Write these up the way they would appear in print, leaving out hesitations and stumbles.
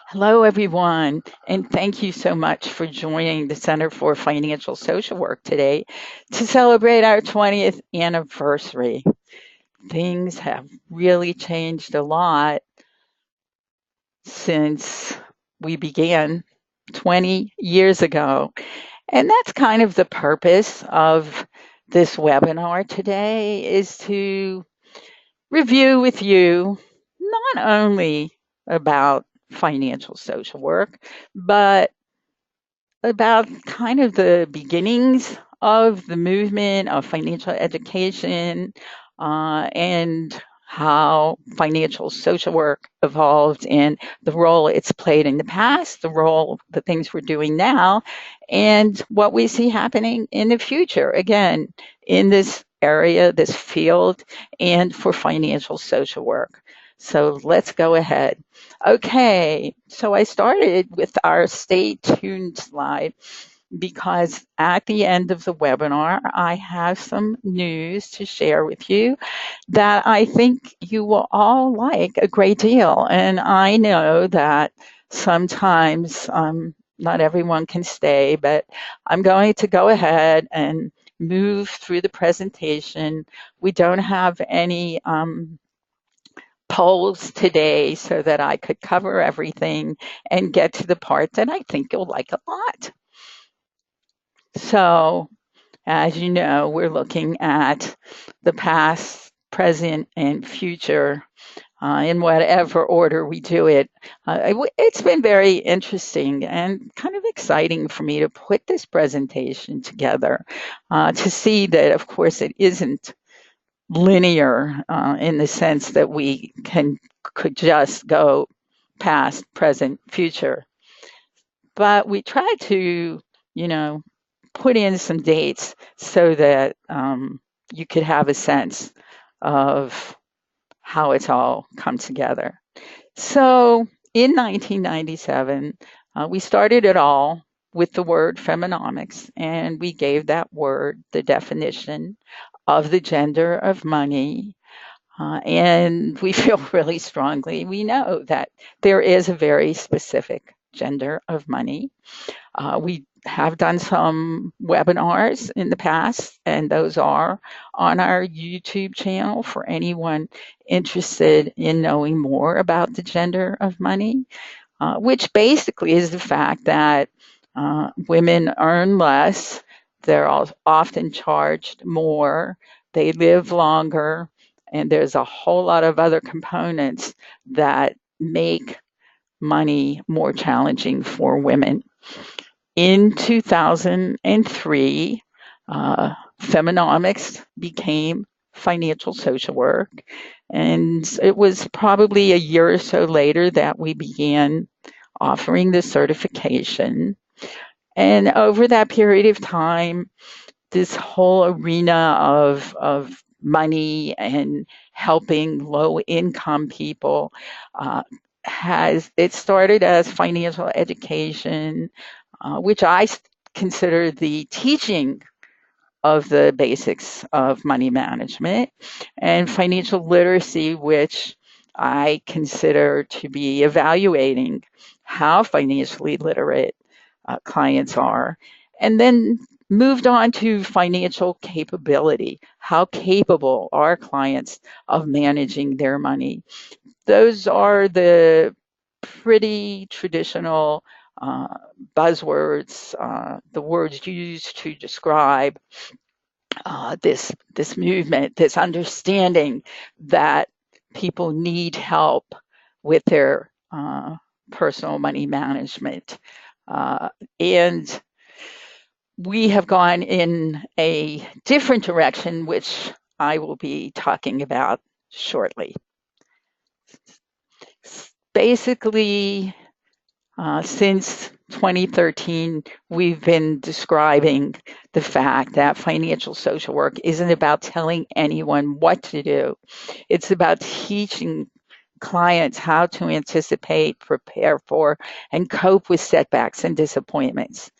Hello, everyone, and thank you so much for joining the Center for Financial Social Work today to celebrate our 20th anniversary. Things have really changed a lot since we began 20 years ago, and that's kind of the purpose of this webinar today is to review with you not only about financial social work, but about kind of the beginnings of the movement of financial education and how financial social work evolved and the role it's played in the past, the things we're doing now, and what we see happening in the future, again, in this area, this field, and for financial social work. So let's go ahead. Okay, so I started with our stay tuned slide because at the end of the webinar, I have some news to share with you that I think you will all like a great deal. And I know that sometimes not everyone can stay, but I'm going to go ahead and move through the presentation. We don't have any polls today so that I could cover everything and get to the part that I think you'll like a lot. So, as you know, we're looking at the past, present, and future in whatever order we do it. It's been very interesting and kind of exciting for me to put this presentation together to see that, of course, it isn't linear in the sense that we could just go past, present, future. But we try to, you know, put in some dates so that you could have a sense of how it's all come together. So in 1997, we started it all with the word feminomics, and we gave that word the definition of the gender of money. And we feel really strongly, we know that there is a very specific gender of money. We have done some webinars in the past, and those are on our YouTube channel for anyone interested in knowing more about the gender of money, which basically is the fact that women earn less, they're often charged more, they live longer, and there's a whole lot of other components that make money more challenging for women. In 2003, feminomics became financial social work. And it was probably a year or so later that we began offering the certification. And over that period of time, this whole arena of money and helping low income people it started as financial education, which I consider the teaching of the basics of money management, and financial literacy, which I consider to be evaluating how financially literate clients are, and then moved on to financial capability. How capable are clients of managing their money? Those are the pretty traditional uh, buzzwords, the words used to describe this movement, this understanding that people need help with their personal money management. And we have gone in a different direction, which I will be talking about shortly. Basically, since 2013, we've been describing the fact that financial social work isn't about telling anyone what to do. It's about teaching clients how to anticipate, prepare for, and cope with setbacks and disappointments.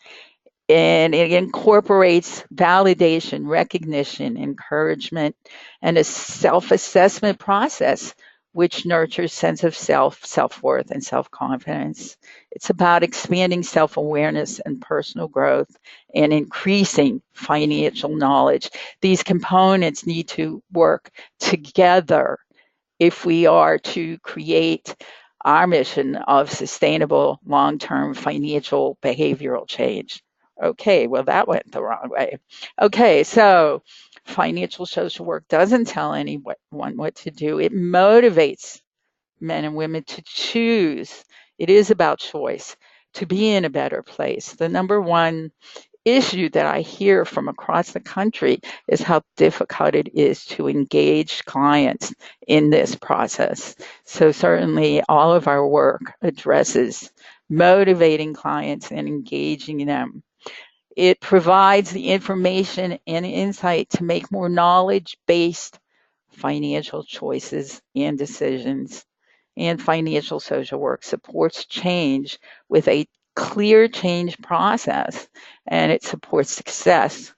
And it incorporates validation, recognition, encouragement, and a self assessment process which nurtures sense of self, self-worth, and self-confidence. It's about expanding self-awareness and personal growth and increasing financial knowledge. These components need to work together if we are to create our mission of sustainable long-term financial behavioral change. Okay, well, that went the wrong way. Okay, so financial social work doesn't tell anyone what to do. It motivates men and women to choose. It is about choice to be in a better place. The number one issue that I hear from across the country is how difficult it is to engage clients in this process. So certainly all of our work addresses motivating clients and engaging them. It provides the information and insight to make more knowledge-based financial choices and decisions. And financial social work supports change with a clear change process, and it supports success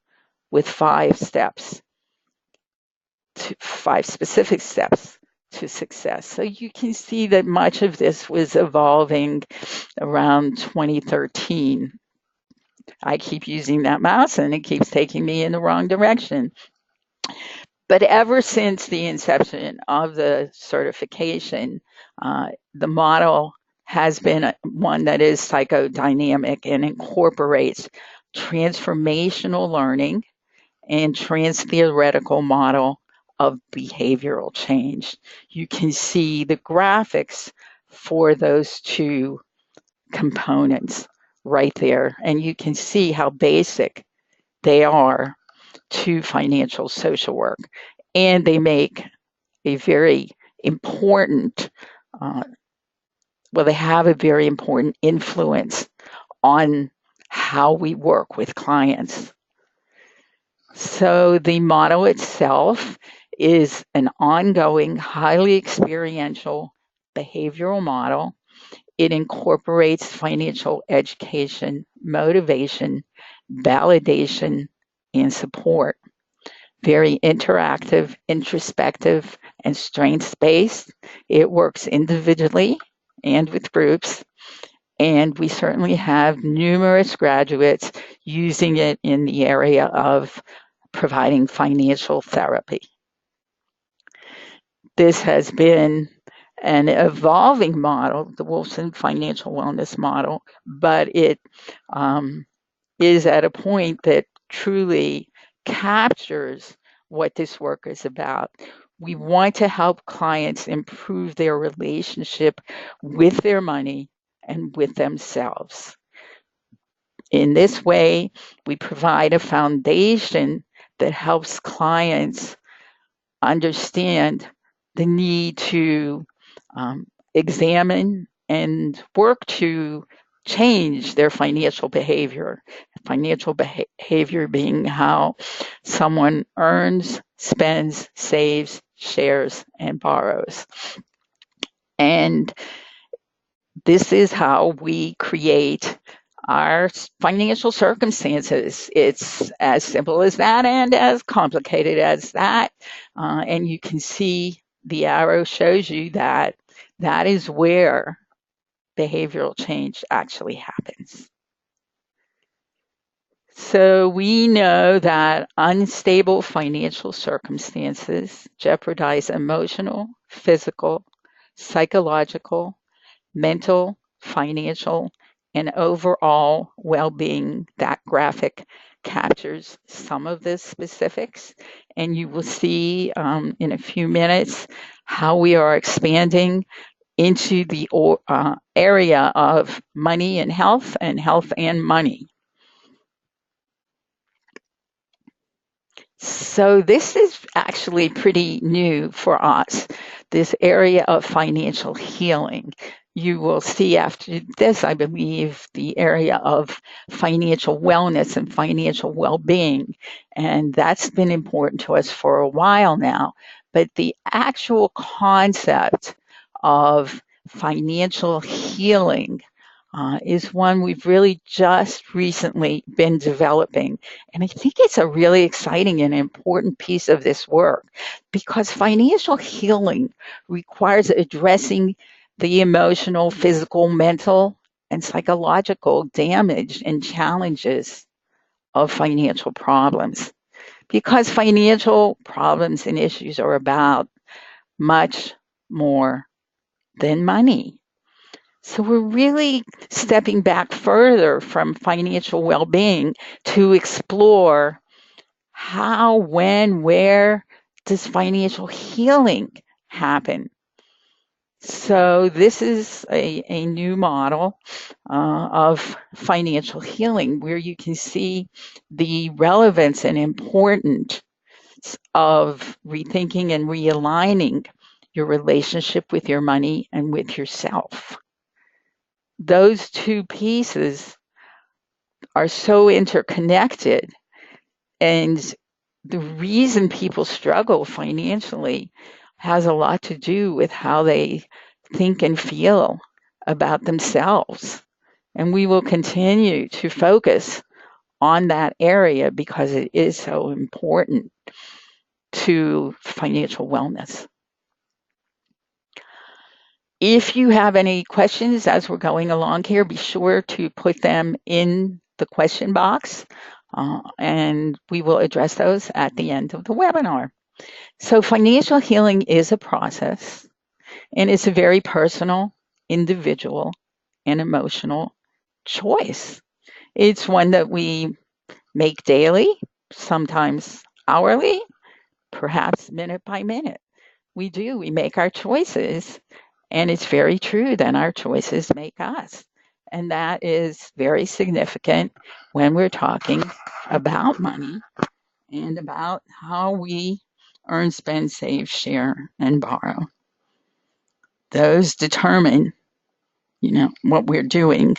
with 5 specific steps to success. So you can see that much of this was evolving around 2013. I keep using that mouse and it keeps taking me in the wrong direction. But ever since the inception of the certification, the model has been one that is psychodynamic and incorporates transformational learning and trans-theoretical model of behavioral change. You can see the graphics for those two components right there, and you can see how basic they are to financial social work. And they make a very important, they have a very important influence on how we work with clients. So the model itself is an ongoing, highly experiential behavioral model. It incorporates financial education, motivation, validation, and support. Very interactive, introspective, and strengths-based. It works individually and with groups. And we certainly have numerous graduates using it in the area of providing financial therapy. This has been an evolving model, the Wolfson Financial Wellness Model, but it is at a point that truly captures what this work is about. We want to help clients improve their relationship with their money and with themselves. In this way, we provide a foundation that helps clients understand the need to examine and work to change their financial behavior. Financial behavior being how someone earns, spends, saves, shares, and borrows. And this is how we create our financial circumstances. It's as simple as that and as complicated as that. And you can see the arrow shows you that that is where behavioral change actually happens. So we know that unstable financial circumstances jeopardize emotional, physical, psychological, mental, financial, and overall well-being. That graphic captures some of the specifics, and you will see in a few minutes how we are expanding into the area of money and health and money. So this is actually pretty new for us, this area of financial healing. You will see after this, I believe, the area of financial wellness and financial well-being. And that's been important to us for a while now. But the actual concept of financial healing is one we've really just recently been developing. And I think it's a really exciting and important piece of this work because financial healing requires addressing the emotional, physical, mental, and psychological damage and challenges of financial problems. Because financial problems and issues are about much more than money. So we're really stepping back further from financial well-being to explore how, when, where does financial healing happen? So this is a new model of financial healing where you can see the relevance and importance of rethinking and realigning your relationship with your money and with yourself. Those two pieces are so interconnected. And the reason people struggle financially has a lot to do with how they think and feel about themselves. And we will continue to focus on that area because it is so important to financial wellness. If you have any questions as we're going along here, be sure to put them in the question box, and we will address those at the end of the webinar. So financial healing is a process, and it's a very personal, individual, and emotional choice. It's one that we make daily, sometimes hourly, perhaps minute by minute. We make our choices, and it's very true that our choices make us. And that is very significant when we're talking about money and about how we earn, spend, save, share, and borrow. Those determine, what we're doing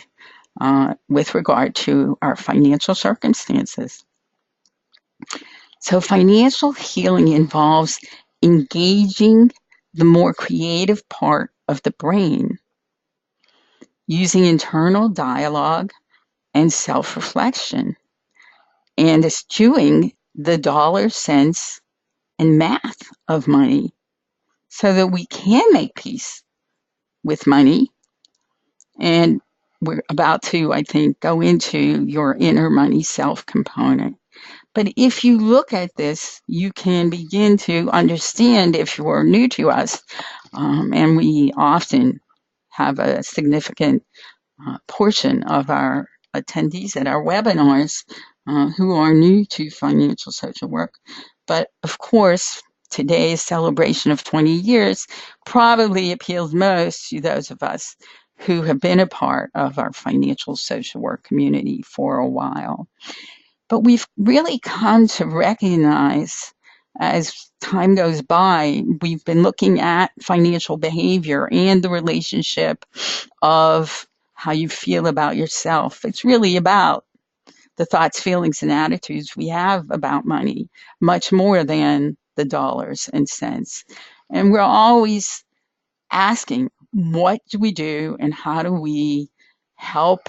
with regard to our financial circumstances. So financial healing involves engaging the more creative part of the brain, using internal dialogue and self-reflection, and eschewing the dollar, cents, and math of money so that we can make peace with money. And we're about to, I think, go into your inner money self component. But if you look at this, you can begin to understand if you are new to us, and we often have a significant portion of our attendees at our webinars who are new to financial social work. But of course, today's celebration of 20 years probably appeals most to those of us who have been a part of our financial social work community for a while. But we've really come to recognize as time goes by, we've been looking at financial behavior and the relationship of how you feel about yourself. It's really about the thoughts, feelings, and attitudes we have about money, much more than the dollars and cents. And we're always asking, what do we do and how do we help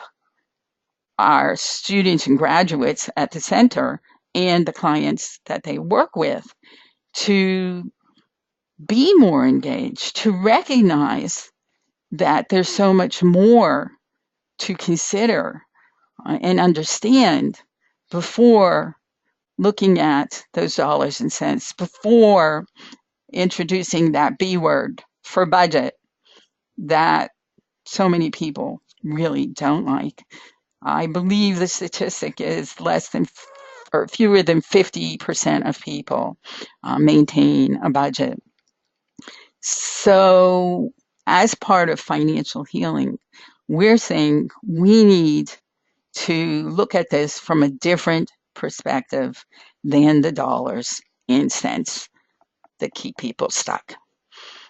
our students and graduates at the center and the clients that they work with to be more engaged, to recognize that there's so much more to consider and understand before looking at those dollars and cents, before introducing that B word for budget that so many people really don't like. I believe the statistic is less than or fewer than 50% of people maintain a budget. So as part of financial healing, we're saying we need to look at this from a different perspective than the dollars and cents that keep people stuck.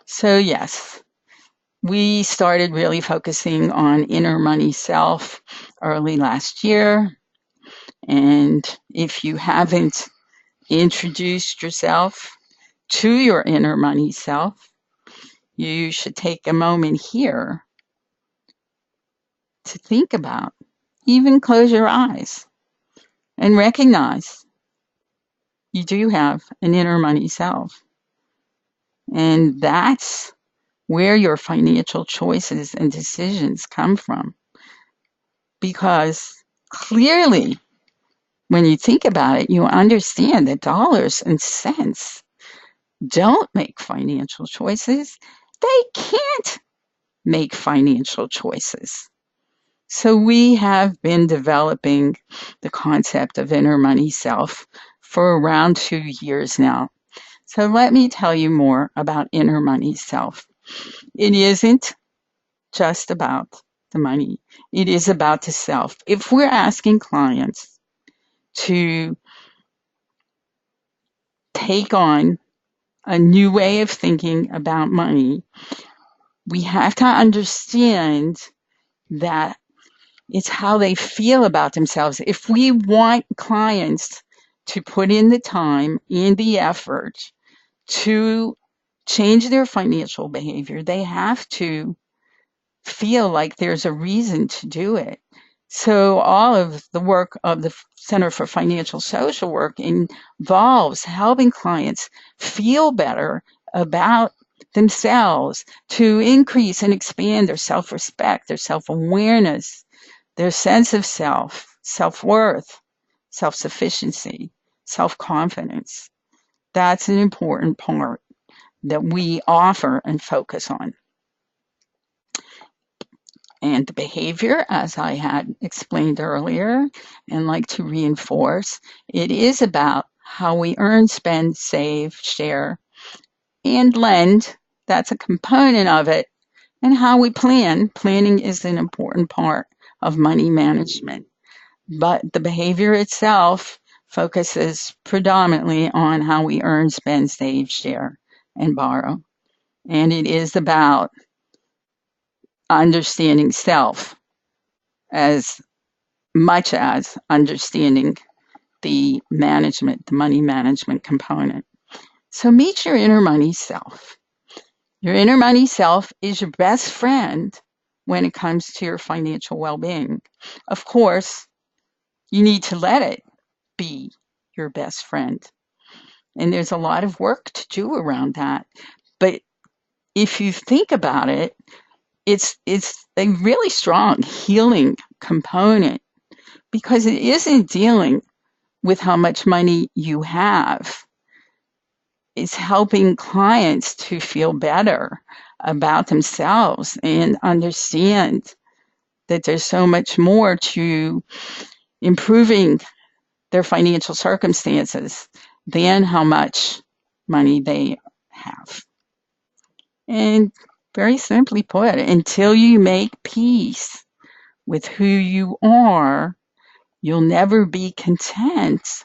So yes, we started really focusing on inner money self early last year. And if you haven't introduced yourself to your inner money self, you should take a moment here to think about. Even close your eyes and recognize you do have an inner money self. And that's where your financial choices and decisions come from. Because clearly, when you think about it, you understand that dollars and cents don't make financial choices. They can't make financial choices. So we have been developing the concept of inner money self for around 2 years now. So let me tell you more about inner money self. It isn't just about the money. It is about the self. If we're asking clients to take on a new way of thinking about money, we have to understand that it's how they feel about themselves. If we want clients to put in the time and the effort to change their financial behavior, they have to feel like there's a reason to do it. So all of the work of the Center for Financial Social Work involves helping clients feel better about themselves, to increase and expand their self-respect, their self-awareness, their sense of self, self-worth, self-sufficiency, self-confidence. That's an important part that we offer and focus on. And the behavior, as I had explained earlier and like to reinforce, it is about how we earn, spend, save, share, and lend. That's a component of it. And how we plan. Planning is an important part of money management. But the behavior itself focuses predominantly on how we earn, spend, save, share, and borrow. And it is about understanding self as much as understanding the management, the money management component. So meet your inner money self. Your inner money self is your best friend when it comes to your financial well-being. Of course, you need to let it be your best friend. And there's a lot of work to do around that. But if you think about it, it's a really strong healing component because it isn't dealing with how much money you have. It's helping clients to feel better about themselves and understand that there's so much more to improving their financial circumstances than how much money they have. And very simply put, until you make peace with who you are, you'll never be content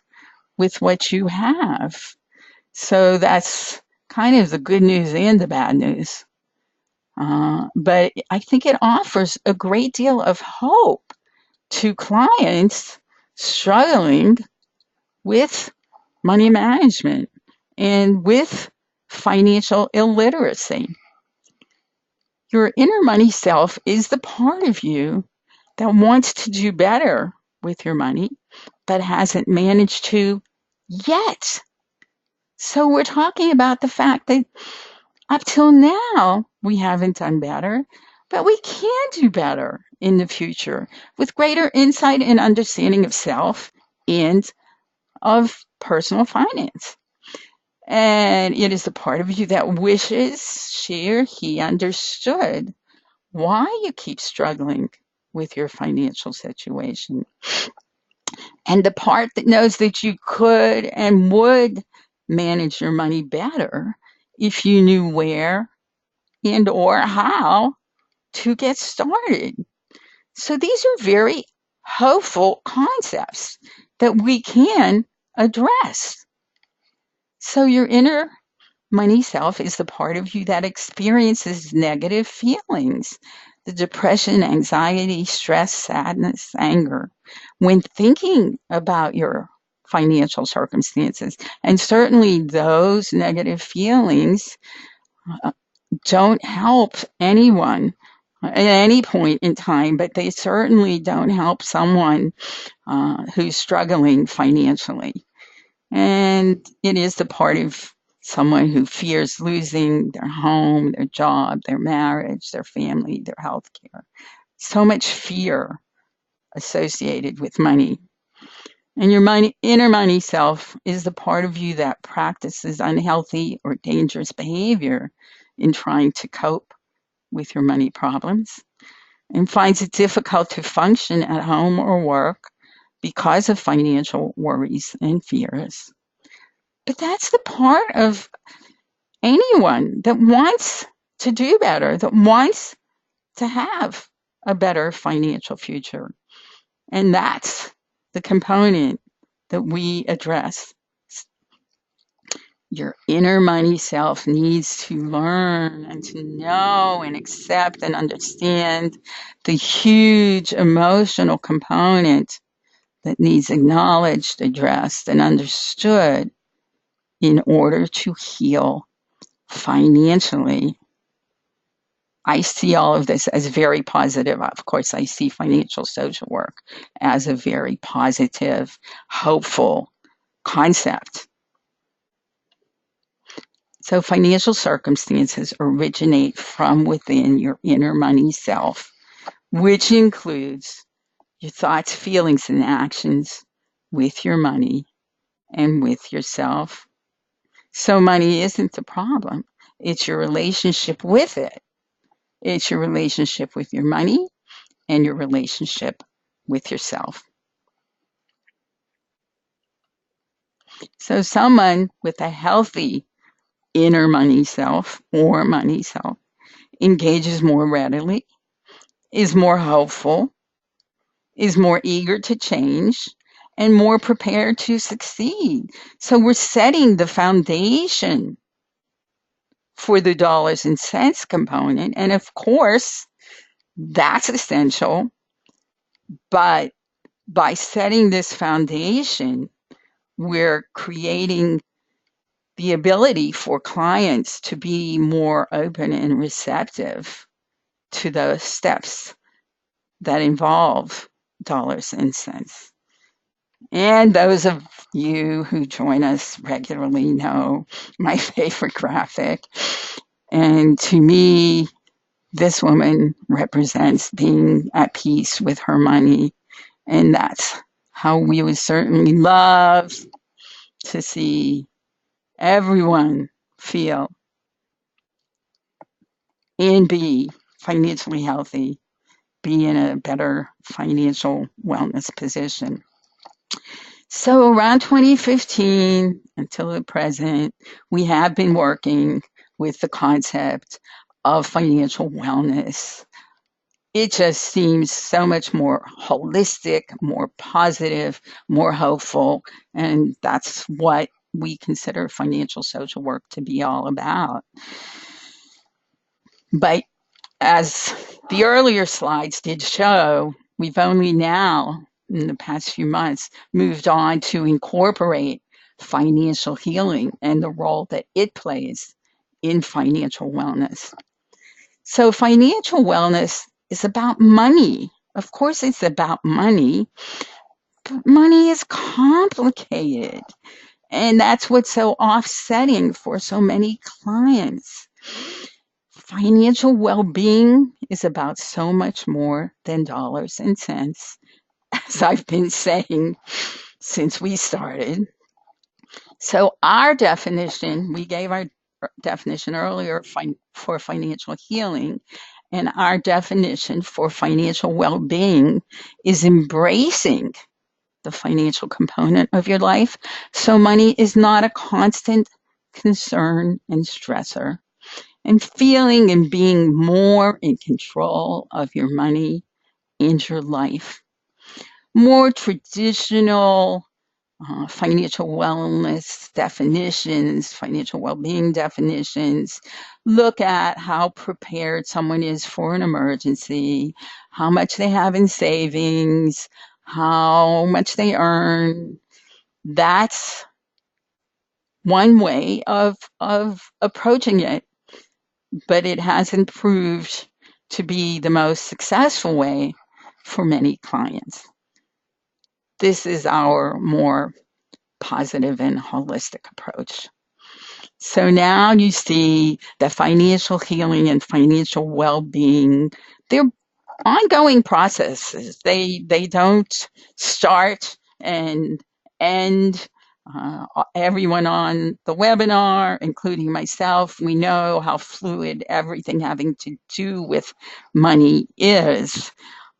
with what you have. So that's kind of the good news and the bad news. But I think it offers a great deal of hope to clients struggling with money management and with financial illiteracy. Your inner money self is the part of you that wants to do better with your money, but hasn't managed to yet. So we're talking about the fact that up till now, we haven't done better, but we can do better in the future with greater insight and understanding of self and of personal finance. And it is the part of you that wishes she or he understood why you keep struggling with your financial situation. And the part that knows that you could and would manage your money better if you knew where and or how to get started. So these are very hopeful concepts that we can address. So your inner money self is the part of you that experiences negative feelings, the depression, anxiety, stress, sadness, anger, when thinking about your financial circumstances. And certainly those negative feelings don't help anyone at any point in time, but they certainly don't help someone who's struggling financially. And it is the part of someone who fears losing their home, their job, their marriage, their family, their health care. So much fear associated with money. And your inner money self is the part of you that practices unhealthy or dangerous behavior in trying to cope with your money problems and finds it difficult to function at home or work because of financial worries and fears. But that's the part of anyone that wants to do better, that wants to have a better financial future. And that's the component that we address. Your inner money self needs to learn and to know and accept and understand the huge emotional component that needs acknowledged, addressed, and understood in order to heal financially. I see all of this as very positive. Of course, I see financial social work as a very positive, hopeful concept. So financial circumstances originate from within your inner money self, which includes your thoughts, feelings, and actions with your money and with yourself. So money isn't the problem. It's your relationship with it. It's your relationship with your money and your relationship with yourself. So someone with a healthy inner money self or money self engages more readily, is more hopeful, is more eager to change, and more prepared to succeed. So we're setting the foundation for the dollars and cents component. And of course, that's essential. But by setting this foundation, we're creating the ability for clients to be more open and receptive to the steps that involve dollars and cents. And those of you who join us regularly know my favorite graphic. And to me, this woman represents being at peace with her money. And that's how we would certainly love to see everyone feel and be financially healthy, be in a better financial wellness position. So around 2015 until the present, we have been working with the concept of financial wellness. It just seems so much more holistic, more positive, more hopeful, and that's what we consider financial social work to be all about. But as the earlier slides did show, we've only now, in the past few months, moved on to incorporate financial healing and the role that it plays in financial wellness. So financial wellness is about money. Of course, it's about money, but money is complicated. And that's what's so offsetting for so many clients. Financial well-being is about so much more than dollars and cents, as I've been saying since we started. So our definition, we gave our definition earlier for financial healing, and our definition for financial well-being is embracing the financial component of your life. So money is not a constant concern and stressor. And feeling and being more in control of your money and your life. More traditional financial wellness definitions, financial well-being definitions, look at how prepared someone is for an emergency, how much they have in savings, how much they earn. That's one way of approaching it, but it hasn't proved to be the most successful way for many clients. This is our more positive and holistic approach. So now you see that financial healing and financial well-being, they're ongoing processes. They don't start and end. Everyone on the webinar, including myself, we know how fluid everything having to do with money is.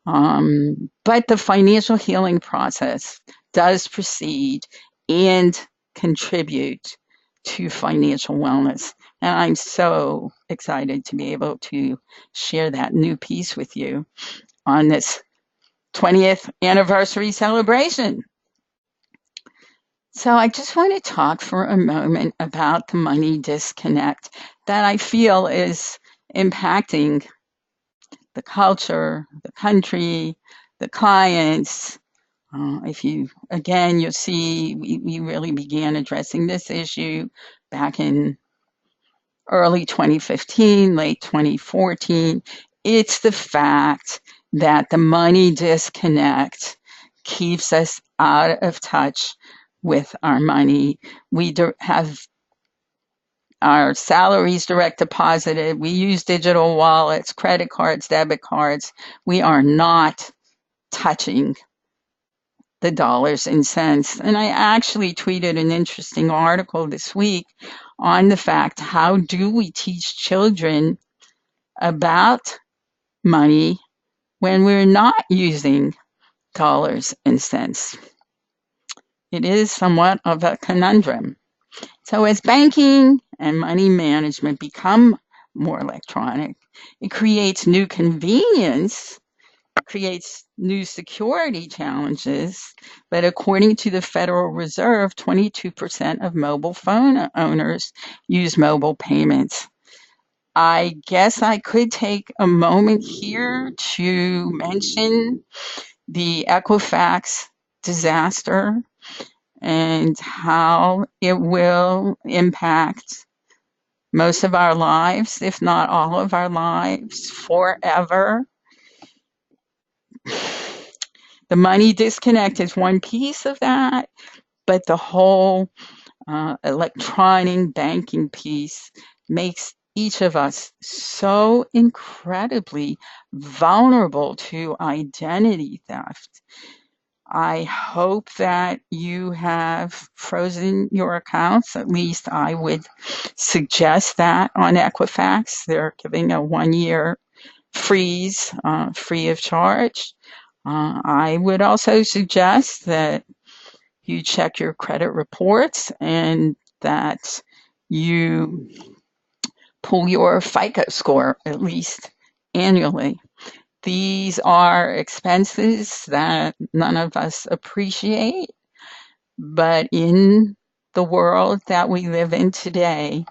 But the financial healing process does proceed and contribute to financial wellness. And I'm so excited to be able to share that new piece with you on this 20th anniversary celebration. So I just want to talk for a moment about the money disconnect that I feel is impacting the culture, the country, the clients. If you, again, you'll see we really began addressing this issue back in early 2015, late 2014. It's the fact that the money disconnect keeps us out of touch with our money. We have our salaries direct deposited. We use digital wallets, credit cards, debit cards. We are not touching the dollars and cents. And I actually tweeted an interesting article this week on the fact, how do we teach children about money when we're not using dollars and cents? It is somewhat of a conundrum. So as banking and money management become more electronic, it creates new convenience, creates new security challenges, but according to the Federal Reserve, 22% of mobile phone owners use mobile payments. I guess I could take a moment here to mention the Equifax disaster and how it will impact most of our lives, if not all of our lives, forever. The money disconnect is one piece of that, but the whole electronic banking piece makes each of us so incredibly vulnerable to identity theft. I hope that you have frozen your accounts. At least I would suggest that on Equifax. They're giving a 1-year freeze free of charge. I would also suggest that you check your credit reports and that you pull your FICO score at least annually. These are expenses that none of us appreciate, but in the world that we live in today,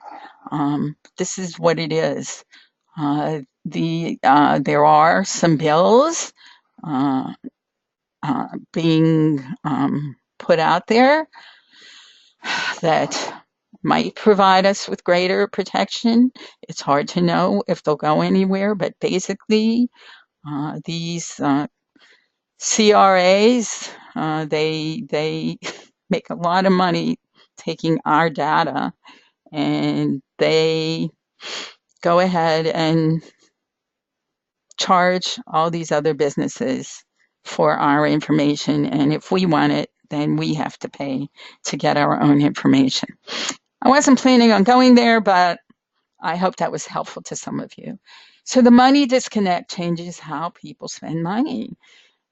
this is what it is. There are some bills being put out there that might provide us with greater protection. It's hard to know if they'll go anywhere, but basically, these CRAs, they make a lot of money taking our data, and they go ahead and charge all these other businesses for our information. And if we want it, then we have to pay to get our own information. I wasn't planning on going there, but I hope that was helpful to some of you. So the money disconnect changes how people spend money.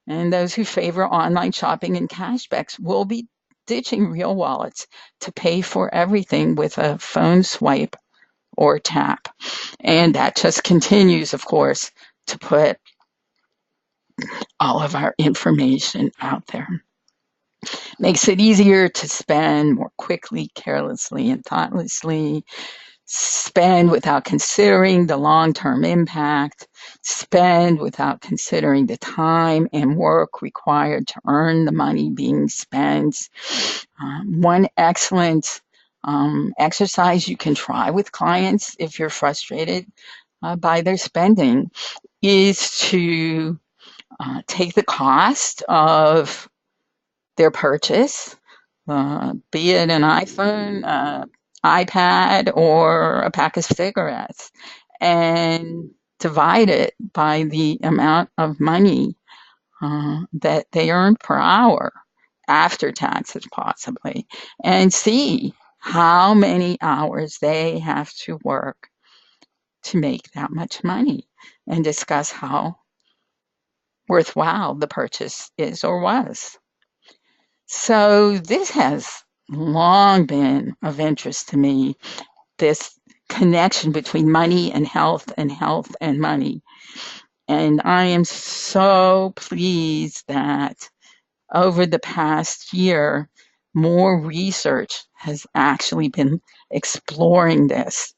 And those who favor online shopping and cashbacks will be ditching real wallets to pay for everything with a phone swipe or tap. And that just continues, of course, to put all of our information out there. Makes it easier to spend more quickly, carelessly, and thoughtlessly. Spend without considering the long-term impact. Spend without considering the time and work required to earn the money being spent. One excellent exercise you can try with clients if you're frustrated by their spending is to take the cost of their purchase, be it an iPhone, iPad, or a pack of cigarettes, and divide it by the amount of money that they earn per hour after taxes, possibly, and see how many hours they have to work to make that much money, and discuss how worthwhile the purchase is or was. So this has long been of interest to me, this connection between money and health and money. And I am so pleased that over the past year, more research has actually been exploring this.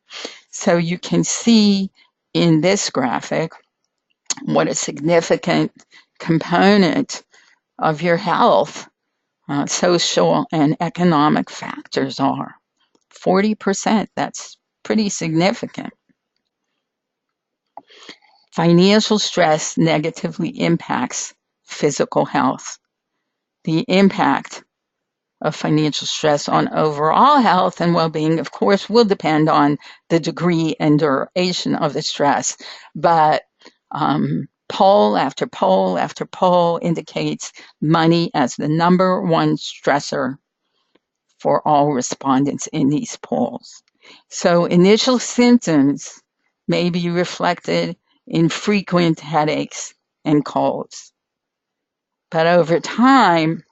So you can see in this graphic what a significant component of your health social and economic factors are. 40%, that's pretty significant. Financial stress negatively impacts physical health. The impact of financial stress on overall health and well-being, of course, will depend on the degree and duration of the stress, but poll after poll after poll indicates money as the number one stressor for all respondents in these polls. So initial symptoms may be reflected in frequent headaches and colds. But over time,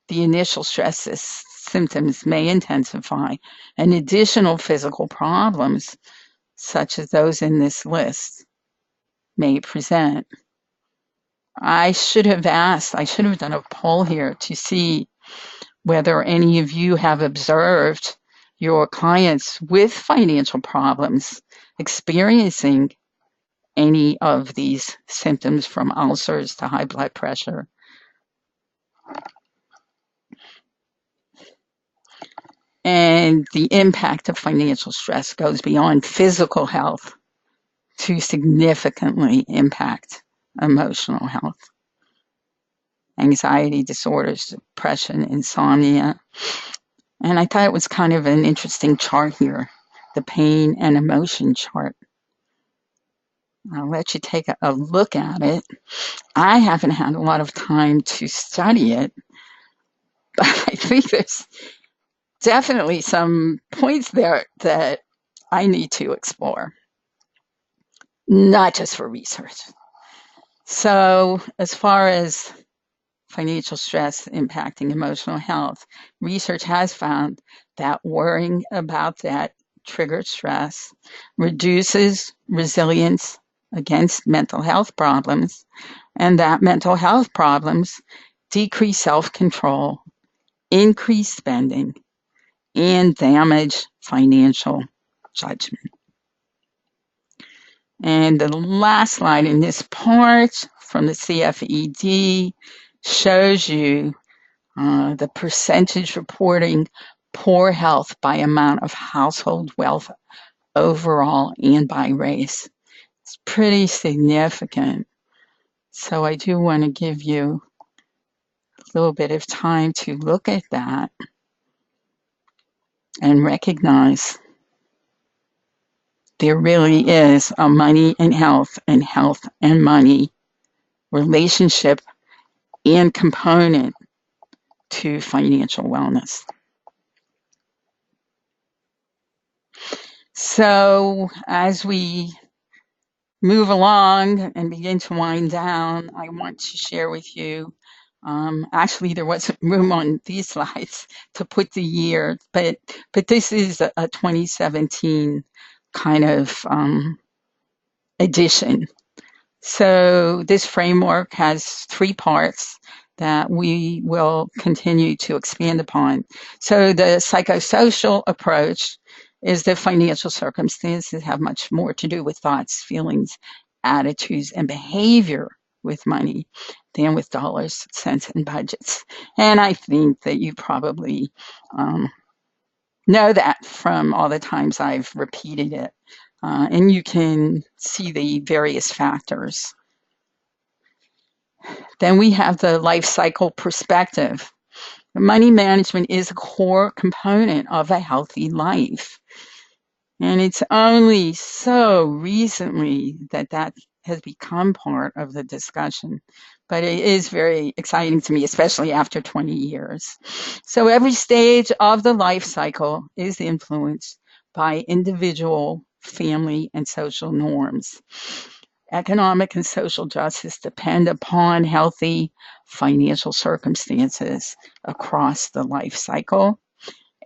the initial stress symptoms may intensify, and additional physical problems, such as those in this list, may present. I should have done a poll here to see whether any of you have observed your clients with financial problems experiencing any of these symptoms, from ulcers to high blood pressure. And the impact of financial stress goes beyond physical health to significantly impact emotional health. Anxiety disorders, depression, insomnia. And I thought it was kind of an interesting chart here, the pain and emotion chart. I'll let you take a look at it. I haven't had a lot of time to study it, but I think there's definitely some points there that I need to explore, not just for research. So as far as financial stress impacting emotional health, research has found that worrying about that triggered stress reduces resilience against mental health problems, and that mental health problems decrease self-control, increase spending, and damage financial judgment. And the last slide in this part from the CFED shows you the percentage reporting poor health by amount of household wealth overall and by race. It's pretty significant. So I do want to give you a little bit of time to look at that and recognize there really is a money and health and money relationship and component to financial wellness. So as we move along and begin to wind down, I want to share with you, actually there wasn't room on these slides to put the year, but this is a 2017 kind of edition. So this framework has 3 parts that we will continue to expand upon. So the psychosocial approach is that financial circumstances have much more to do with thoughts, feelings, attitudes, and behavior with money than with dollars, cents, and budgets. And I think that you probably know that from all the times I've repeated it. and you can see the various factors. Then we have the life cycle perspective. Money management is a core component of a healthy life. And it's only so recently that that has become part of the discussion. But it is very exciting to me, especially after 20 years. So every stage of the life cycle is influenced by individual, family, and social norms. Economic and social justice depend upon healthy financial circumstances across the life cycle.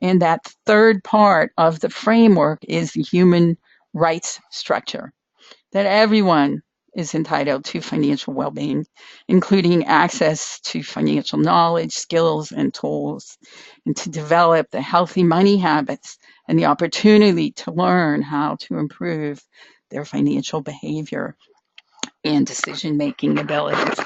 And that third part of the framework is the human rights structure, that everyone is entitled to financial well-being, including access to financial knowledge, skills, and tools, and to develop the healthy money habits and the opportunity to learn how to improve their financial behavior and decision-making abilities.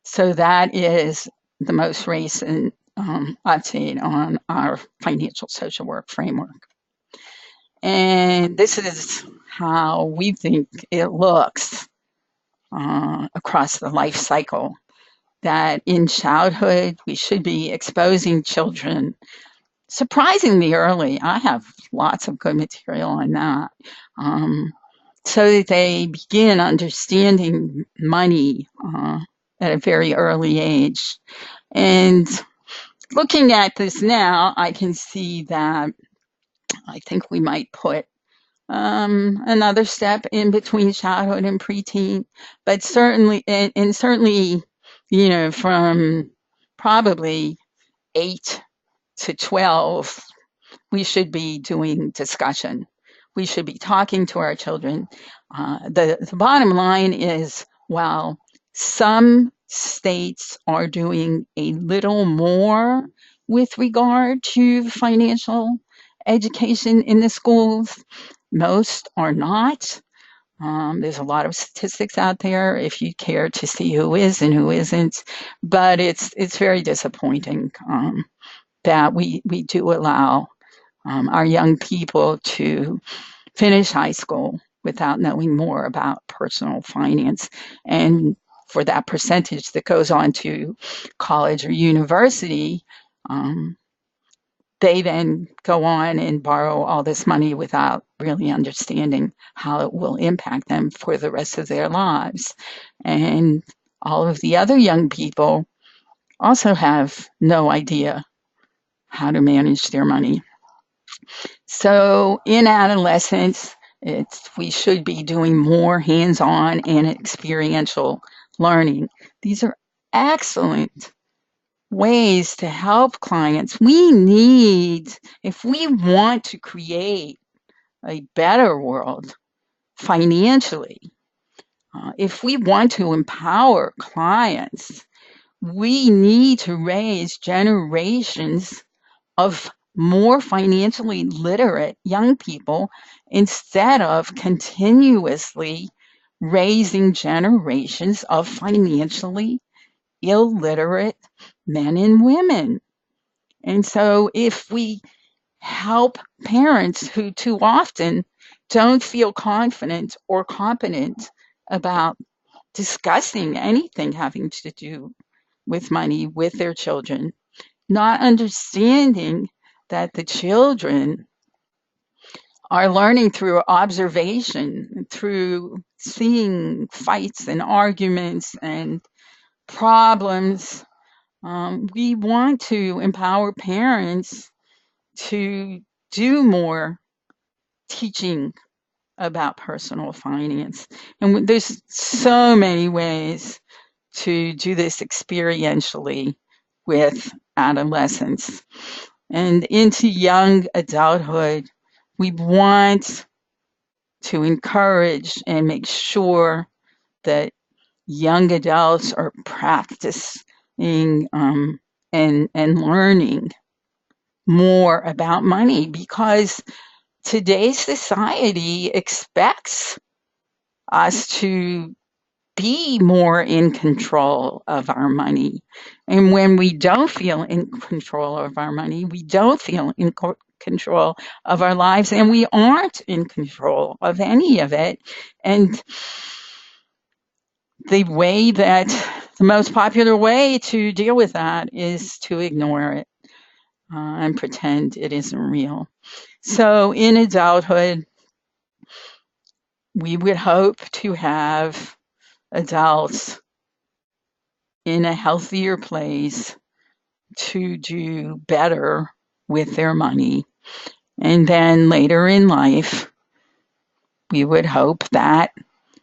So that is the most recent update on our financial social work framework. And this is how we think it looks across the life cycle. That in childhood, we should be exposing children surprisingly early. I have lots of good material on that. So that they begin understanding money at a very early age. And looking at this now, I can see that I think we might put another step in between childhood and preteen, but certainly, and certainly, you know, from probably 8 to 12, we should be doing discussion. We should be talking to our children. The bottom line is, while some states are doing a little more with regard to financial education in the schools, most are not. There's a lot of statistics out there if you care to see who is and who isn't, but it's very disappointing that we do allow our young people to finish high school without knowing more about personal finance. And for that percentage that goes on to college or university, they then go on and borrow all this money without really understanding how it will impact them for the rest of their lives. And all of the other young people also have no idea how to manage their money. So in adolescence, we should be doing more hands-on and experiential learning. These are excellent ways to help clients. We need, if we want to create a better world financially, if we want to empower clients, we need to raise generations of more financially literate young people instead of continuously raising generations of financially illiterate men and women. And so if we help parents who too often don't feel confident or competent about discussing anything having to do with money with their children, not understanding that the children are learning through observation, through seeing fights and arguments and problems. We want to empower parents to do more teaching about personal finance. And there's so many ways to do this experientially with adolescents. And into young adulthood, we want to encourage and make sure that young adults are practicing and learning more about money, because today's society expects us to be more in control of our money. And when we don't feel in control of our money, we don't feel in control of our lives, and we aren't in control of any of it. And the most popular way to deal with that is to ignore it and pretend it isn't real. So in adulthood, we would hope to have adults in a healthier place to do better with their money. And then later in life, we would hope that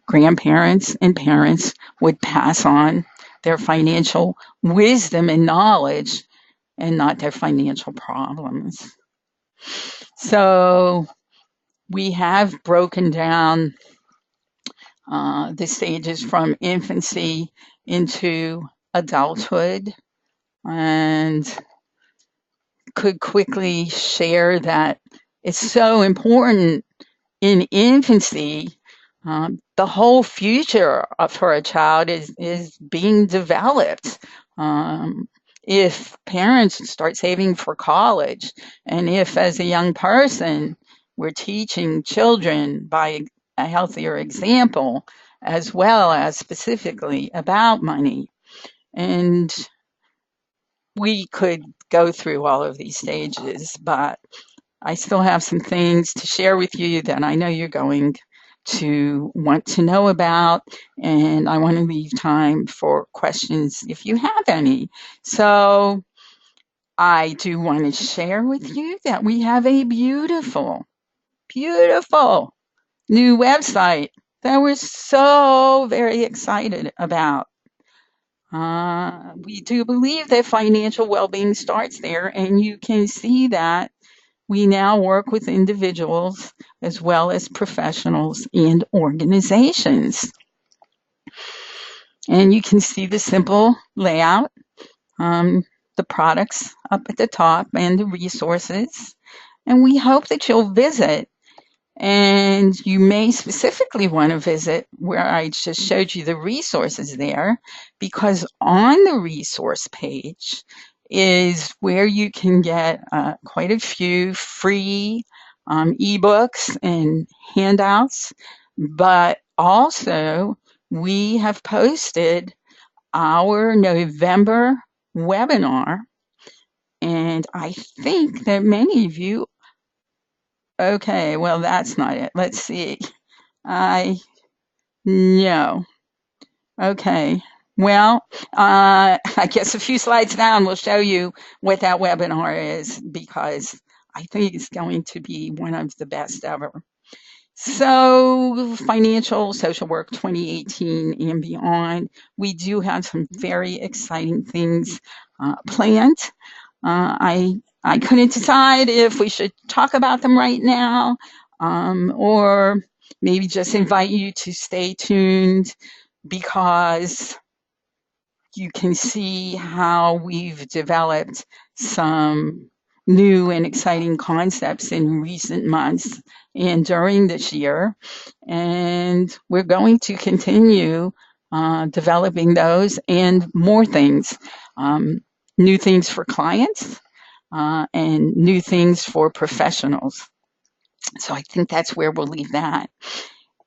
grandparents and parents would pass on their financial wisdom and knowledge and not their financial problems. So we have broken down the stages from infancy into adulthood, and could quickly share that it's so important in infancy. The whole future for a child is being developed. If parents start saving for college, and if as a young person we're teaching children by a healthier example, as well as specifically about money. And we could go through all of these stages, but I still have some things to share with you that I know you're going to want to know about, and I want to leave time for questions if you have any. So I do want to share with you that we have a beautiful, beautiful new website that we're so very excited about. We do believe that financial well-being starts there, and you can see that we now work with individuals as well as professionals and organizations. And you can see the simple layout, the products up at the top, and the resources. And we hope that you'll visit. And you may specifically want to visit where I just showed you the resources there, because on the resource page is where you can get quite a few free ebooks and handouts, but also we have posted our November webinar, and I think that many of you, okay, well, that's not it. Let's see. No. Okay. Well, I guess a few slides down will show you what that webinar is, because I think it's going to be one of the best ever. So Financial Social Work 2018 and beyond, we do have some very exciting things planned. I couldn't decide if we should talk about them right now, or maybe just invite you to stay tuned, because you can see how we've developed some new and exciting concepts in recent months and during this year. And we're going to continue developing those and more things, new things for clients and new things for professionals. So I think that's where we'll leave that.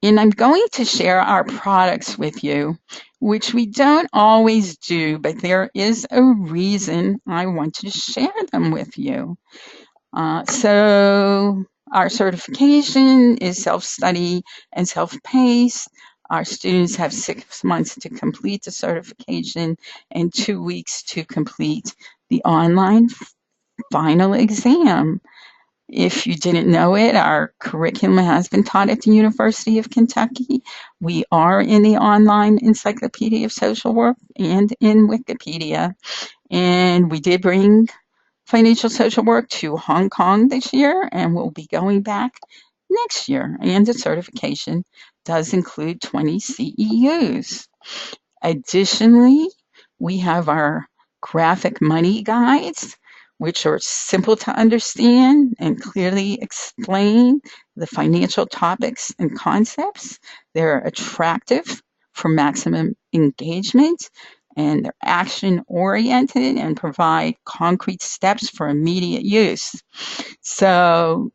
And I'm going to share our products with you, which we don't always do, but there is a reason I want to share them with you. So our certification is self-study and self-paced. Our students have 6 months to complete the certification and 2 weeks to complete the online final exam. If you didn't know it, our curriculum has been taught at the University of Kentucky. We are in the online Encyclopedia of Social Work and in Wikipedia. And we did bring financial social work to Hong Kong this year, and we'll be going back next year. And the certification does include 20 CEUs. Additionally, we have our graphic money guides, which are simple to understand and clearly explain the financial topics and concepts. They're attractive for maximum engagement, and they're action oriented and provide concrete steps for immediate use. So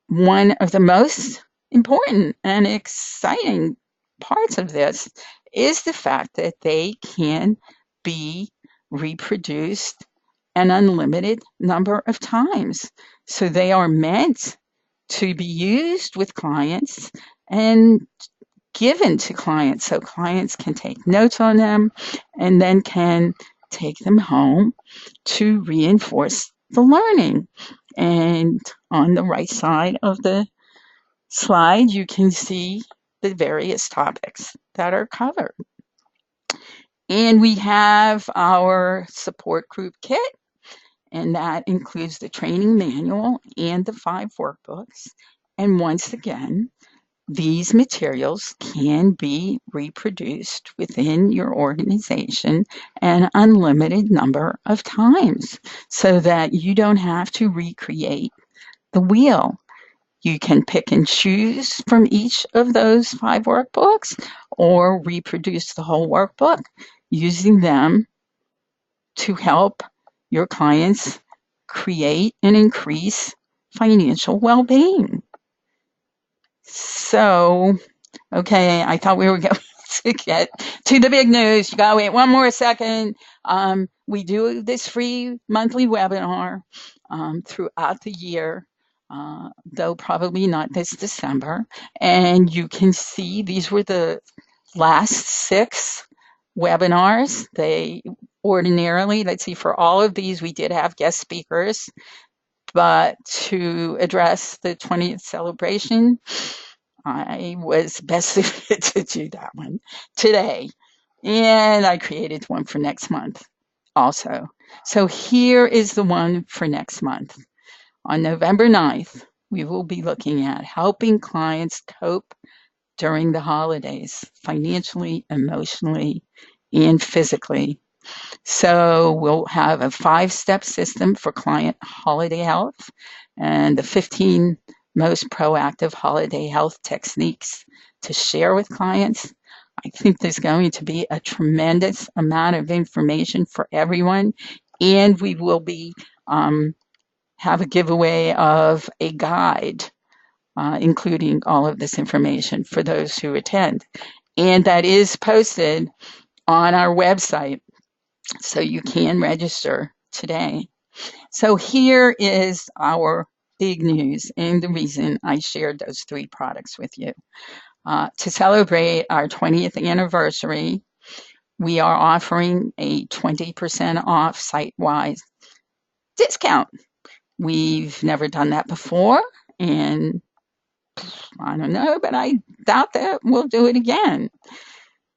one of the most important and exciting parts of this is the fact that they can be reproduced an unlimited number of times. So they are meant to be used with clients and given to clients so clients can take notes on them and then can take them home to reinforce the learning. And on the right side of the slide, you can see the various topics that are covered. And we have our support group kit, and that includes the training manual and the 5 workbooks. And once again, these materials can be reproduced within your organization an unlimited number of times so that you don't have to recreate the wheel. You can pick and choose from each of those 5 workbooks or reproduce the whole workbook using them to help your clients create and increase financial well-being. So, okay, I thought we were going to get to the big news. You gotta wait one more second. We do this free monthly webinar throughout the year, though probably not this December. And you can see these were the last 6 webinars. They ordinarily, let's see, for all of these, we did have guest speakers, but to address the 20th celebration, I was best suited to do that one today. And I created one for next month also. So here is the one for next month. On November 9th, we will be looking at helping clients cope during the holidays, financially, emotionally, and physically. So we'll have a 5-step system for client holiday health and the 15 most proactive holiday health techniques to share with clients. I think there's going to be a tremendous amount of information for everyone, and we will be have a giveaway of a guide, including all of this information for those who attend. And that is posted on our website, so you can register today. So here is our big news and the reason I shared those 3 products with you. To celebrate our 20th anniversary, we are offering a 20% off site-wide discount. We've never done that before, and I don't know, but I doubt that we'll do it again.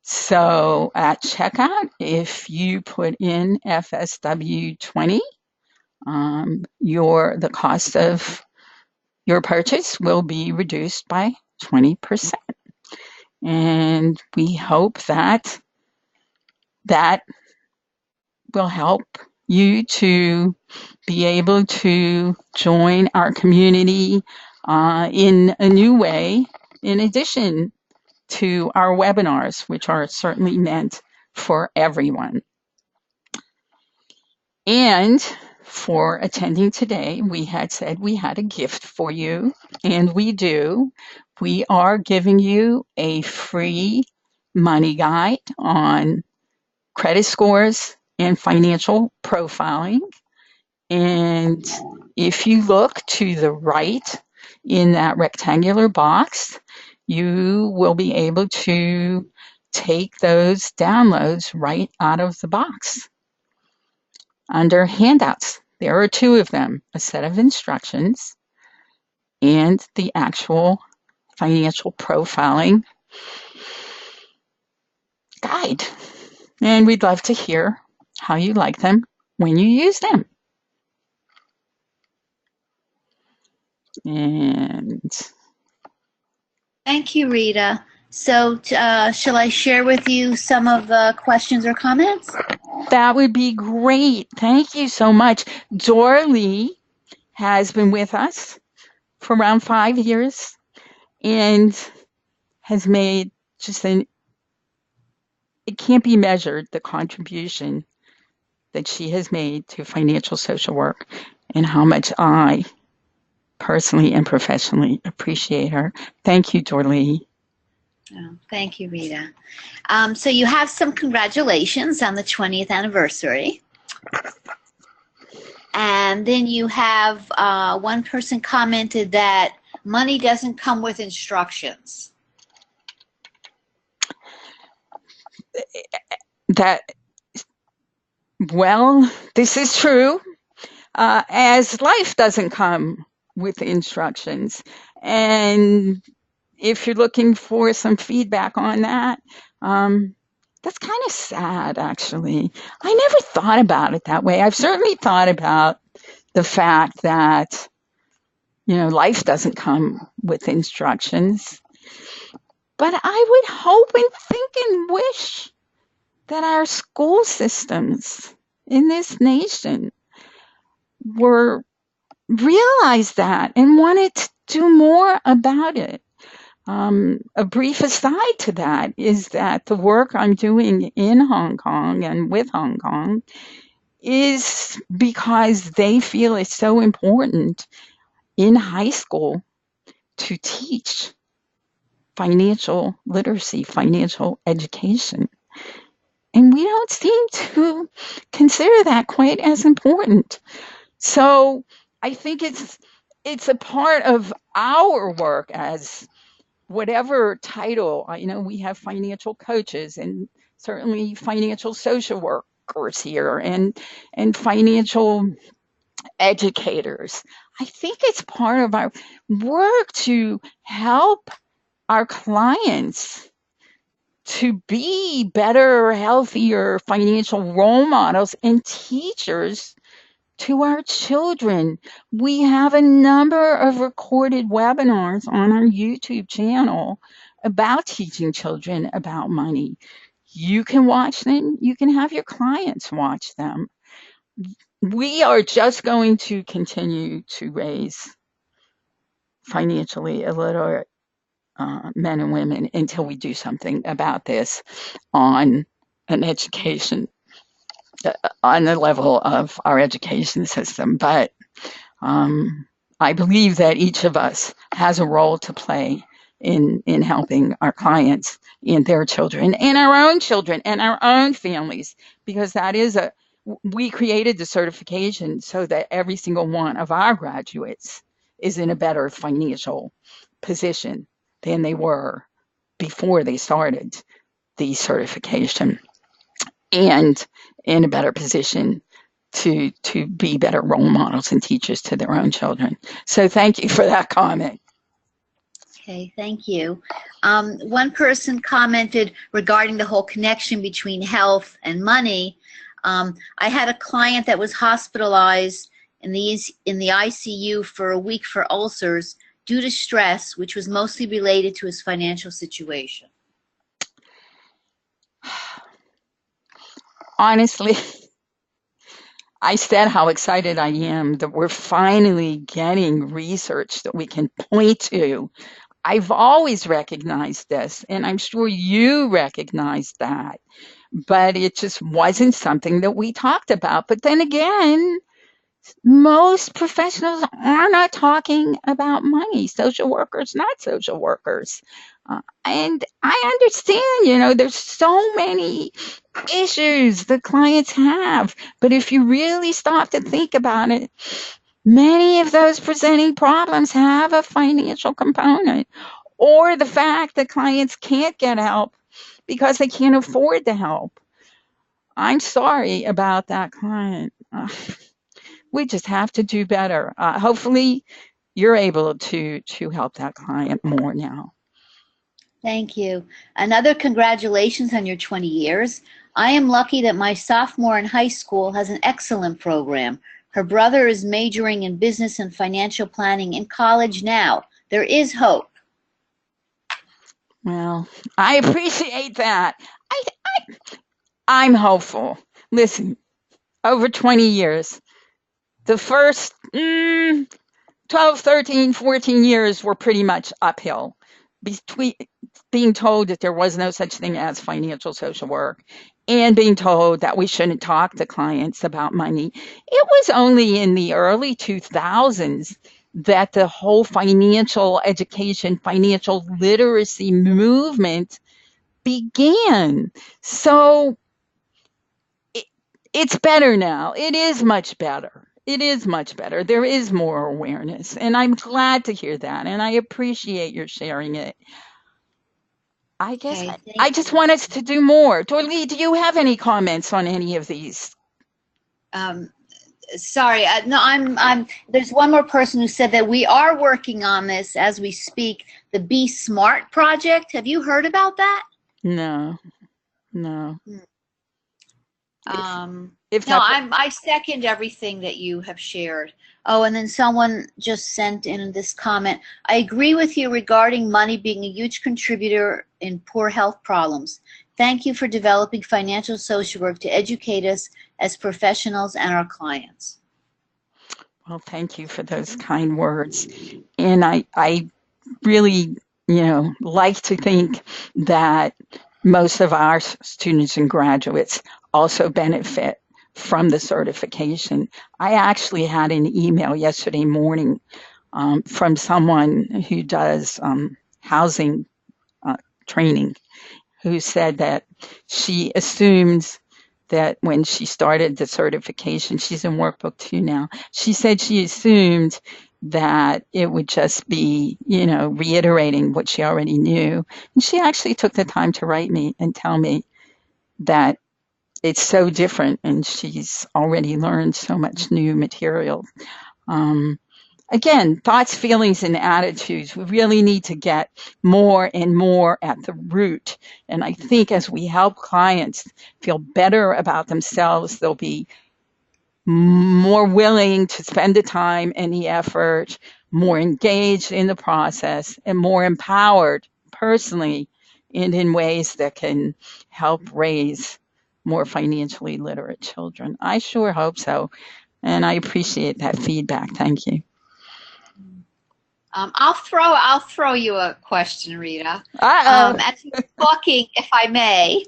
So at checkout, if you put in FSW20, the cost of your purchase will be reduced by 20%. And we hope that will help you to be able to join our community in a new way, in addition to our webinars, which are certainly meant for everyone. And for attending today, we had said we had a gift for you, and we do. We are giving you a free money guide on credit scores and financial profiling. And if you look to the right in that rectangular box, you will be able to take those downloads right out of the box. Under handouts, there are 2 of them, a set of instructions and the actual financial profiling guide. And we'd love to hear how you like them when you use them. And thank you, Rita. So shall I share with you some of the questions or comments? That would be great. Thank you so much. Dorlee has been with us for around 5 years and has made just an it can't be measured, the contribution that she has made to financial social work and how much I personally and professionally appreciate her. Thank you, Dorlee. Oh, thank you, Rita. So you have some congratulations on the 20th anniversary. And then you have one person commented that money doesn't come with instructions. That, well, this is true, as life doesn't come with instructions. And if you're looking for some feedback on that, that's kind of sad, actually. I never thought about it that way. I've certainly thought about the fact that, life doesn't come with instructions. But I would hope and think and wish that our school systems in this nation were realized that and wanted to do more about it. A brief aside to that is that the work I'm doing in Hong Kong and with Hong Kong is because they feel it's so important in high school to teach financial literacy, financial education. And we don't seem to consider that quite as important. So I think it's a part of our work as whatever title. We have financial coaches and certainly financial social workers here and financial educators. I think it's part of our work to help our clients to be better, healthier financial role models and teachers to our children. We have a number of recorded webinars on our YouTube channel about teaching children about money. You can watch them. You can have your clients watch them. We are just going to continue to raise financially illiterate men and women until we do something about this on an education, on the level of our education system. But I believe that each of us has a role to play in helping our clients and their children and our own families, because we created the certification so that every single one of our graduates is in a better financial position than they were before they started the certification, and in a better position to be better role models and teachers to their own children. So thank you for that comment. Okay, thank you. One person commented regarding the whole connection between health and money. I had a client that was hospitalized in the ICU for a week for ulcers due to stress, which was mostly related to his financial situation. Honestly, I said how excited I am that we're finally getting research that we can point to. I've always recognized this, and I'm sure you recognize that, but it just wasn't something that we talked about. But then again, most professionals are not talking about money, social workers, not social workers. And I understand, there's so many issues that clients have. But if you really stop to think about it, many of those presenting problems have a financial component, or the fact that clients can't get help because they can't afford the help. I'm sorry about that client. We just have to do better. Hopefully, you're able to help that client more now. Thank you. Another congratulations on your 20 years. I am lucky that my sophomore in high school has an excellent program. Her brother is majoring in business and financial planning in college now. There is hope. Well, I appreciate that. I'm hopeful. Listen, over 20 years, the first 12, 13, 14 years were pretty much uphill. being told that there was no such thing as financial social work and being told that we shouldn't talk to clients about money. It was only in the early 2000s that the whole financial education, financial literacy movement began. So it, it's better now. It is much better. It is much better. There is more awareness, and I'm glad to hear that, and I appreciate your sharing it. I guess Okay, I thank just you. want us to do more. Dorlee, do you have any comments on any of these? Um, Sorry, no, there's one more person who said that we are working on this as we speak, the Be Smart project. Have you heard about that? No, no. Hmm. If Um, if no, that I second everything that you have shared. Oh, and then someone just sent in this comment. I agree with you regarding money being a huge contributor in poor health problems. Thank you for developing financial social work to educate us as professionals and our clients. well, thank you for those kind words. And I really, like to think that most of our students and graduates also benefit from the certification. I actually had an email yesterday morning from someone who does housing uh, training, who said that she assumes that when she started the certification, she's in workbook 2 now. She said she assumed that it would just be, reiterating what she already knew. And she actually took the time to write me and tell me that it's so different and she's already learned so much new material. Um, Again, thoughts, feelings, and attitudes. We really need to get more and more at the root. And I think as we help clients feel better about themselves, they'll be more willing to spend the time and the effort, more engaged in the process, and more empowered personally and in ways that can help raise more financially literate children. I sure hope so. And I appreciate that feedback. Thank you. I'll throw you a question, Rita. Uh oh. As you were talking, if I may,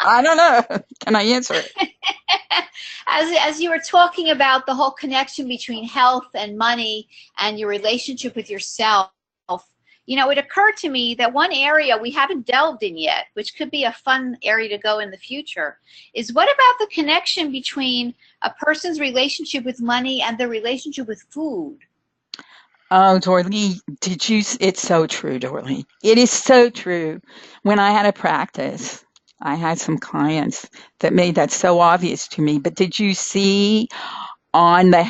I don't know. Can I answer it? as you were talking about the whole connection between health and money and your relationship with yourself, it occurred to me that one area we haven't delved in yet, which could be a fun area to go in the future, is what about the connection between a person's relationship with money and their relationship with food? Oh, Dorlee, it's so true, Dorlee. It is so true. When I had a practice, I had some clients that made that so obvious to me. But did you see on the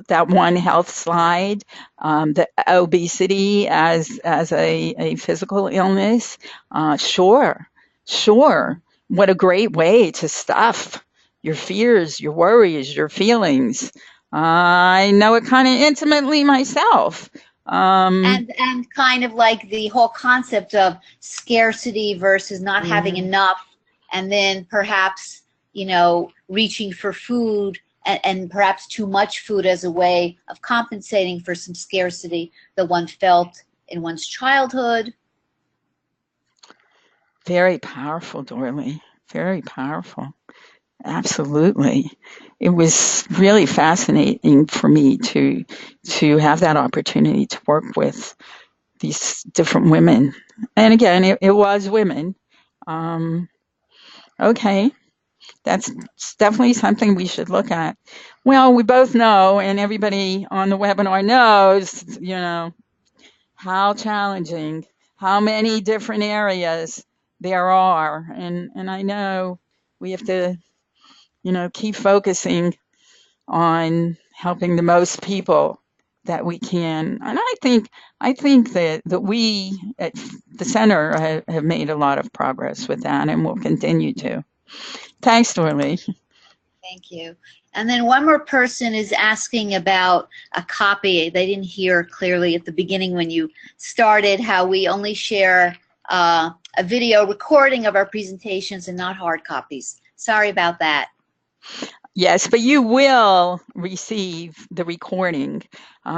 that one health slide, the obesity as a physical illness? Sure, sure. What a great way to stuff your fears, your worries, your feelings. I know it kind of intimately myself. Um, And kind of like the whole concept of scarcity versus not having yeah. enough, and then perhaps reaching for food, and perhaps too much food as a way of compensating for some scarcity that one felt in one's childhood. Very powerful, Dorley. Very powerful. Absolutely. It was really fascinating for me to have that opportunity to work with these different women. And again, it was women. Um, okay, that's definitely something we should look at. Well, we both know, and everybody on the webinar knows, how challenging, how many different areas there are. And I know we have to, keep focusing on helping the most people that we can. And I think that we at the center have made a lot of progress with that and will continue to. Thanks, Dorley. Thank you. And then one more person is asking about a copy. They didn't hear clearly at the beginning when you started how we only share a video recording of our presentations and not hard copies. Sorry about that. Yes, but you will receive the recording.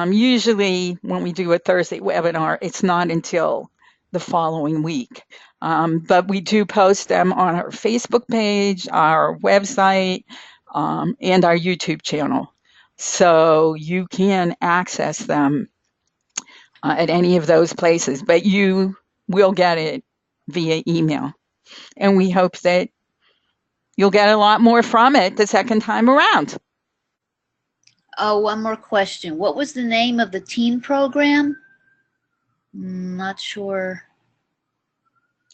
Usually when we do a Thursday webinar, it's not until the following week. But we do post them on our Facebook page, our website, and our YouTube channel. So you can access them at any of those places, but you will get it via email. And we hope that you'll get a lot more from it the second time around. Oh, one more question. What was the name of the teen program? Not sure.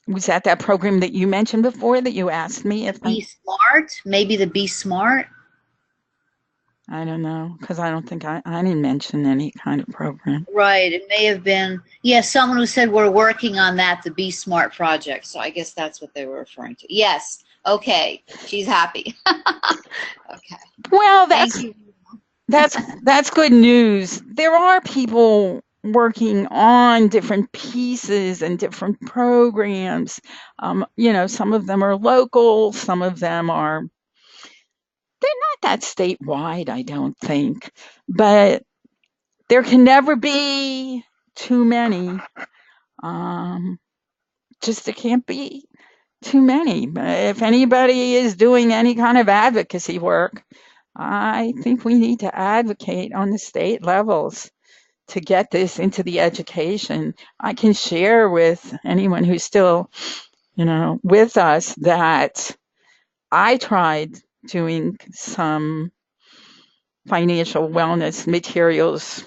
Was that program that you mentioned before that you asked me if Be Smart? Maybe the Be Smart? I don't know, because I don't think I didn't mention any kind of program. Right. It may have been, yeah, someone who said we're working on that, the Be Smart project. So I guess that's what they were referring to. Yes. Okay. She's happy. Okay. Well, Thank you. that's good news. There are people working on different pieces and different programs. Some of them are local, some of them are they're not that statewide, I don't think. But there can never be too many. Um, just there can't be too many. If anybody is doing any kind of advocacy work, I think we need to advocate on the state levels to get this into the education. I can share with anyone who's still, with us that I tried doing some financial wellness materials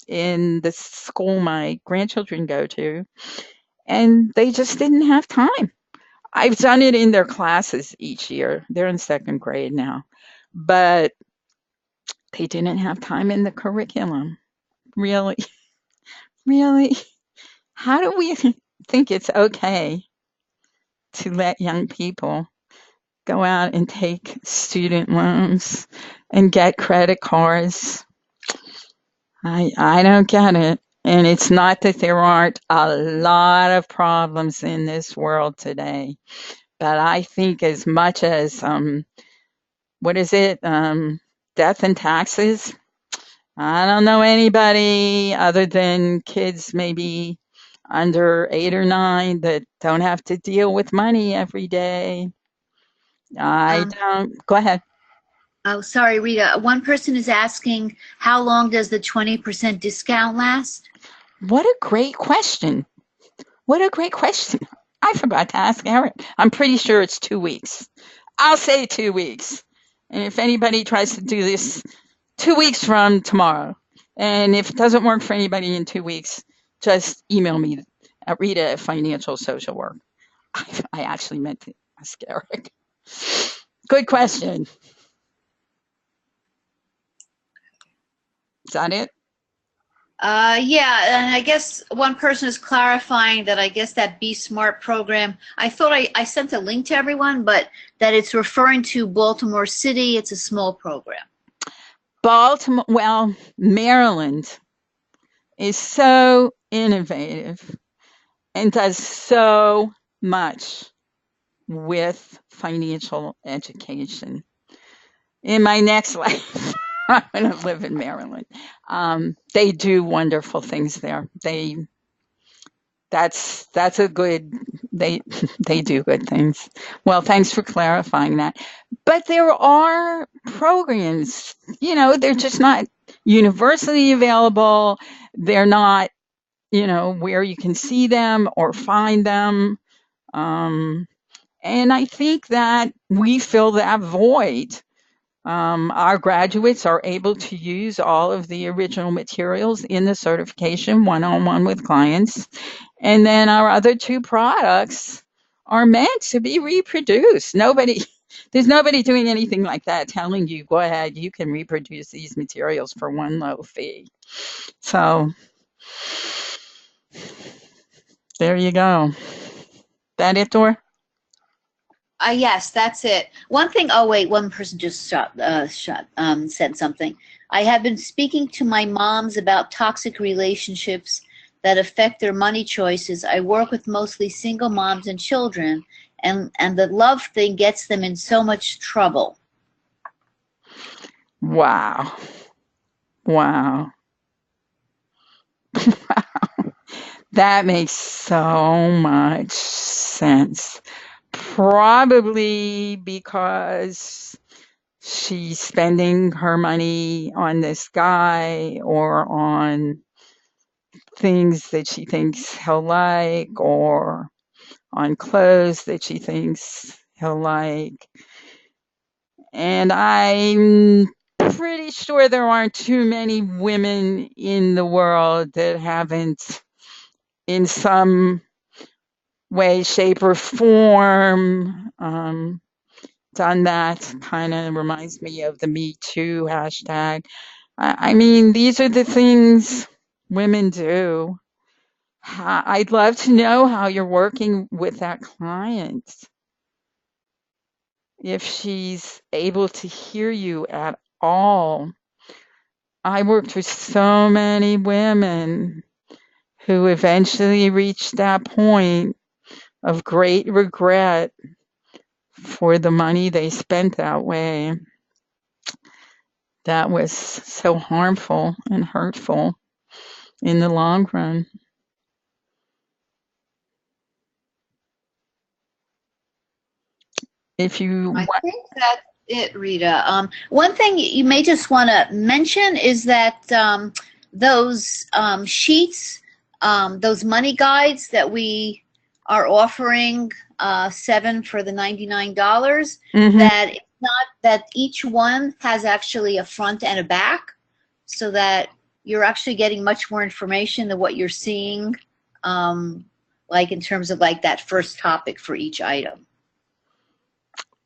in the school my grandchildren go to, and they just didn't have time. I've done it in their classes each year. They're in second grade now, but they didn't have time in the curriculum. Really, really. How do we think it's okay to let young people go out and take student loans and get credit cards? I don't get it. And it's not that there aren't a lot of problems in this world today, but I think as much as what is it? Death and taxes. I don't know anybody other than kids maybe under 8 or 9 that don't have to deal with money every day. I Um, don't. Go ahead. oh, sorry, Rita. One person is asking, how long does the 20% discount last? What a great question. What a great question. I forgot to ask Eric. I'm pretty sure it's 2 weeks. I'll say 2 weeks. And if anybody tries to do this 2 weeks from tomorrow, and if it doesn't work for anybody in 2 weeks, just email me at Rita at Financial Social Work. I actually meant to ask Eric. Good question. Is that it? Yeah, and I guess one person is clarifying that I guess that Be Smart program, I thought I sent a link to everyone, but that it's referring to Baltimore City. It's a small program. Baltimore, well, Maryland is so innovative and does so much with financial education. In my next life, I'm going to live in Maryland. They do wonderful things there. That's a good. They they do good things. Well, thanks for clarifying that. But there are programs. They're just not universally available. They're not where you can see them or find them. Um, and I think that we fill that void. Our graduates are able to use all of the original materials in the certification one-on-one with clients. And then our other two products are meant to be reproduced. There's nobody doing anything like that telling you, go ahead, you can reproduce these materials for one low fee. So there you go. That it, Dor? Yes, that's it. One thing, oh wait, one person just said something. I have been speaking to my moms about toxic relationships that affect their money choices. I work with mostly single moms and children, and the love thing gets them in so much trouble. Wow. Wow. That makes so much sense. Probably because she's spending her money on this guy or on things that she thinks he'll like or on clothes that she thinks he'll like. And I'm pretty sure there aren't too many women in the world that haven't, in some way, shape, or form, done that. Kind of reminds me of the Me Too hashtag. I mean, these are the things women do. I'd love to know how you're working with that client. If she's able to hear you at all. I worked with so many women who eventually reached that point of great regret for the money they spent that way. That was so harmful and hurtful in the long run. If you I want, think that's it, Rita. One thing you may just want to mention is that those sheets, those money guides that we are offering, 7 for the $99, mhm, that it's not that each one has actually a front and a back, so that you're actually getting much more information than what you're seeing, like in terms of like that first topic for each item.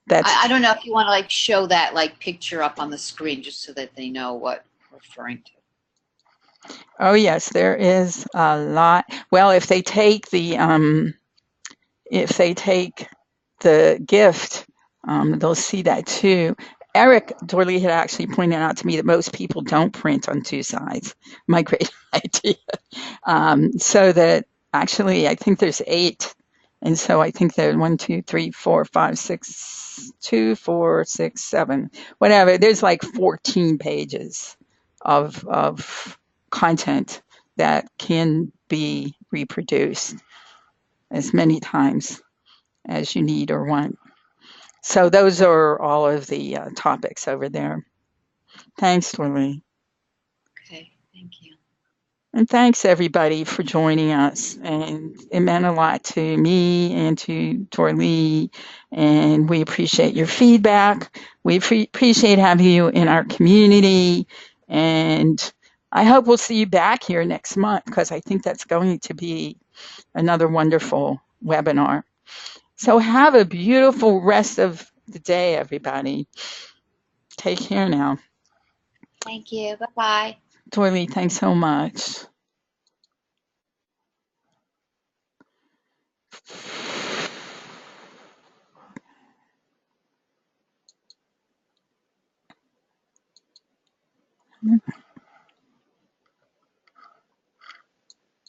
that's, I don't know if you want to like show that like picture up on the screen just so that they know what we're referring to. oh yes, there is a lot. Well, if they take the gift, they'll see that too. Eric Dorley had actually pointed out to me that most people don't print on two sides. My great idea. So that actually, I think there's eight. And so I think that 1, 2, 3, 4, 5, 6, 2, 4, 6, 7, whatever. There's like 14 pages of content that can be reproduced as many times as you need or want. So those are all of the topics over there. Thanks, Dorley. Okay, thank you. And thanks everybody for joining us. And it meant a lot to me and to Dorley. And we appreciate your feedback. We appreciate having you in our community. And I hope we'll see you back here next month because I think that's going to be another wonderful webinar. So have a beautiful rest of the day, everybody. Take care now. Thank you. Bye bye. Dorley, thanks so much.